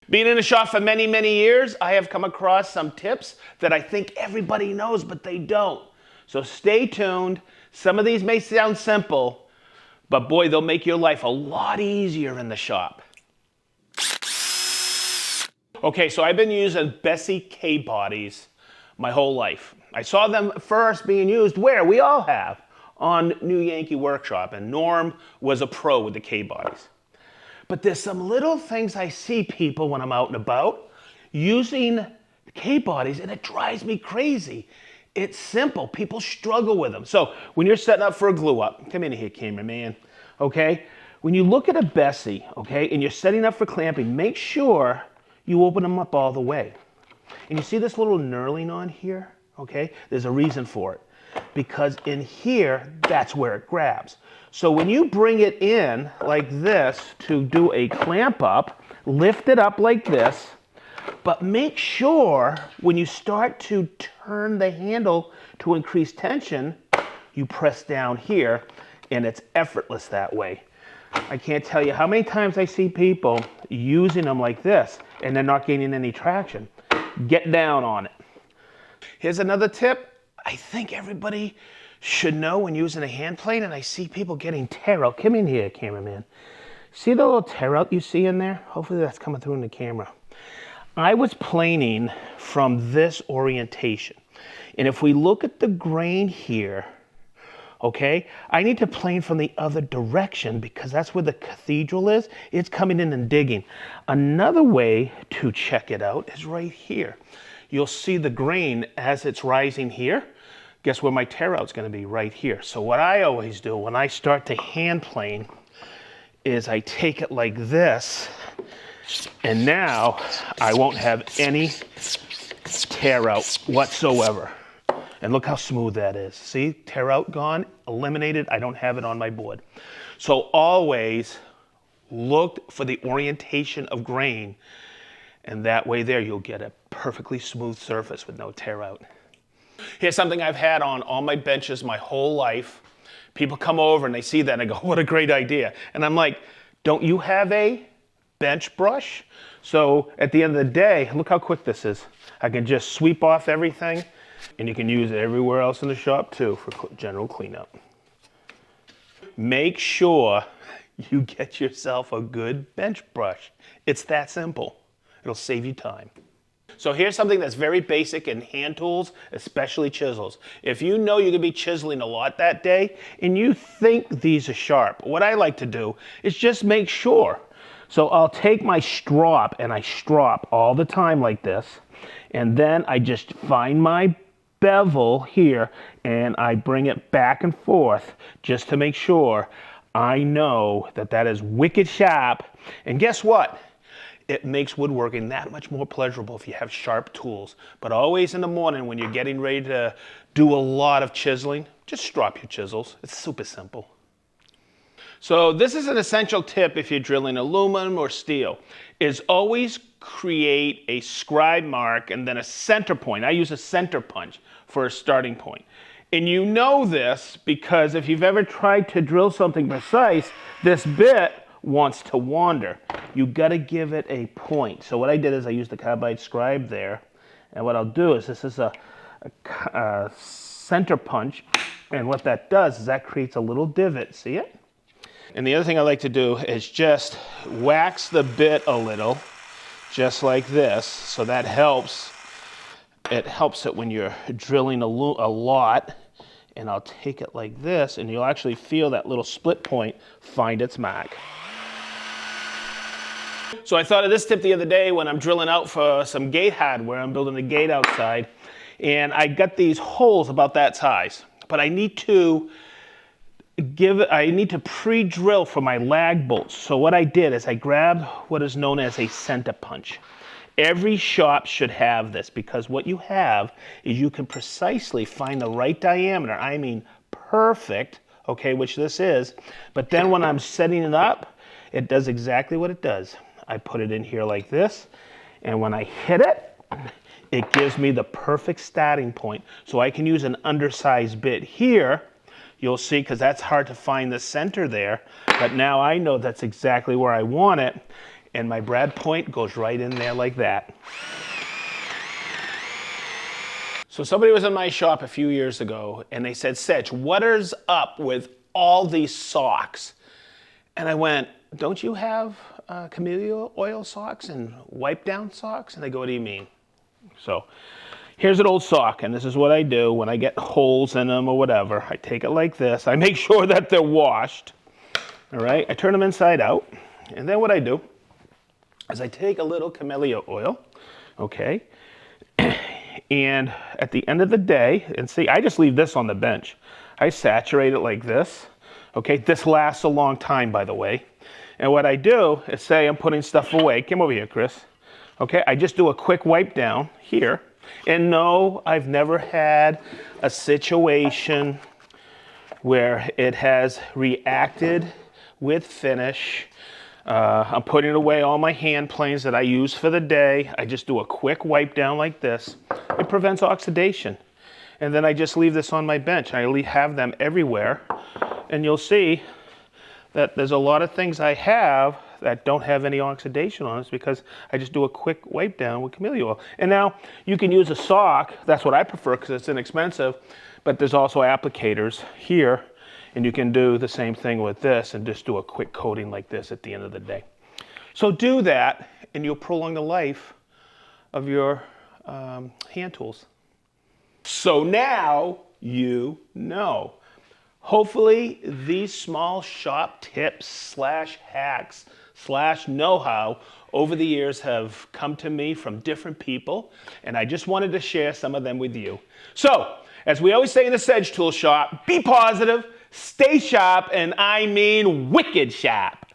Being in the shop for many, many years, I have come across some tips that I think everybody knows, but they don't. So stay tuned. Some of these may sound simple, but boy, they'll make your life a lot easier in the shop. Okay, so I've been using Bessie K-bodies my whole life. I saw them first being used where? We all have, on New Yankee Workshop, and Norm was a pro with the K-bodies. But there's some little things I see people when I'm out and about using K-bodies, and it drives me crazy. It's simple. People struggle with them. So when you're setting up for a glue up, come in here, cameraman, okay? When you look at a Bessie, okay, and you're setting up for clamping, make sure you open them up all the way. And you see this little knurling on here, okay? There's a reason for it. Because in here, that's where it grabs. So when you bring it in like this to do a clamp up, lift it up like this, but make sure when you start to turn the handle to increase tension, you press down here, and it's effortless that way. I can't tell you how many times I see people using them like this, and they're not gaining any traction. Get down on it. Here's another tip I think everybody should know when using a hand plane, and I see people getting tear out. Come in here, cameraman. See the little tear out you see in there? Hopefully that's coming through in the camera. I was planing from this orientation. And if we look at the grain here, okay, I need to plane from the other direction because that's where the cathedral is. It's coming in and digging. Another way to check it out is right here. You'll see the grain as it's rising here. Guess where my tear out's going to be? Right here. So what I always do when I start to hand plane is I take it like this, and now I won't have any tear out whatsoever. And look how smooth that is. See, tear out gone, eliminated. I don't have it on my board. So always look for the orientation of grain, and that way there you'll get a perfectly smooth surface with no tear out. Here's something I've had on all my benches my whole life. People come over and they see that and they go, what a great idea. And I'm like, don't you have a bench brush? So at the end of the day, look how quick this is. I can just sweep off everything, and you can use it everywhere else in the shop too for general cleanup. Make sure you get yourself a good bench brush. It's that simple. It'll save you time. So here's something that's very basic in hand tools, especially chisels. If you know you're going to be chiseling a lot that day and you think these are sharp, what I like to do is just make sure. So I'll take my strop, and I strop all the time like this, and then I just find my bevel here and I bring it back and forth just to make sure I know that that is wicked sharp. And guess what? It makes woodworking that much more pleasurable if you have sharp tools. But always in the morning when you're getting ready to do a lot of chiseling, just strop your chisels. It's super simple. So this is an essential tip if you're drilling aluminum or steel, is always create a scribe mark and then a center point. I use a center punch for a starting point. And you know this because if you've ever tried to drill something precise, this bit wants to wander. You got to give it a point. So what I did is I used the carbide scribe there, and what I'll do is this is a center punch, and what that does is that creates a little divot. See it? And the other thing I like to do is just wax the bit a little, just like this. So that helps. It helps it when you're drilling a lot. And I'll take it like this, and you'll actually feel that little split point find its mark. So I thought of this tip the other day when I'm drilling out for some gate hardware. I'm building a gate outside, and I got these holes about that size. But I need to pre-drill for my lag bolts. So what I did is I grabbed what is known as a center punch. Every shop should have this because what you have is you can precisely find the right diameter. I mean perfect, okay, which this is. But then when I'm setting it up, it does exactly what it does. I put it in here like this, and when I hit it, it gives me the perfect starting point. So I can use an undersized bit here. You'll see, because that's hard to find the center there. But now I know that's exactly where I want it. and my brad point goes right in there like that. So somebody was in my shop a few years ago and they said, Sedge, what is up with all these socks? And I went, don't you have camellia oil socks and wipe down socks? And they go, what do you mean? So here's an old sock, and this is what I do when I get holes in them or whatever. I take it like this. I make sure that they're washed. All right, I turn them inside out. And then what I do is I take a little camellia oil, okay? And at the end of the day, and see, I just leave this on the bench. I saturate it like this, okay? This lasts a long time, by the way. And what I do is say I'm putting stuff away. Come over here, Chris. Okay, I just do a quick wipe down here. And no, I've never had a situation where it has reacted with finish. I'm putting away all my hand planes that I use for the day. I just do a quick wipe down like this. It prevents oxidation. And then I just leave this on my bench. I have them everywhere. And you'll see that there's a lot of things I have that don't have any oxidation on it because I just do a quick wipe down with camellia oil. And now you can use a sock. That's what I prefer because it's inexpensive. But there's also applicators here. And you can do the same thing with this and just do a quick coating like this at the end of the day. So do that and you'll prolong the life of your hand tools. So now you know. Hopefully these small shop tips / hacks / know-how over the years have come to me from different people, and I just wanted to share some of them with you. So, as we always say in the SedgeTool shop, be positive, stay sharp, and I mean wicked sharp.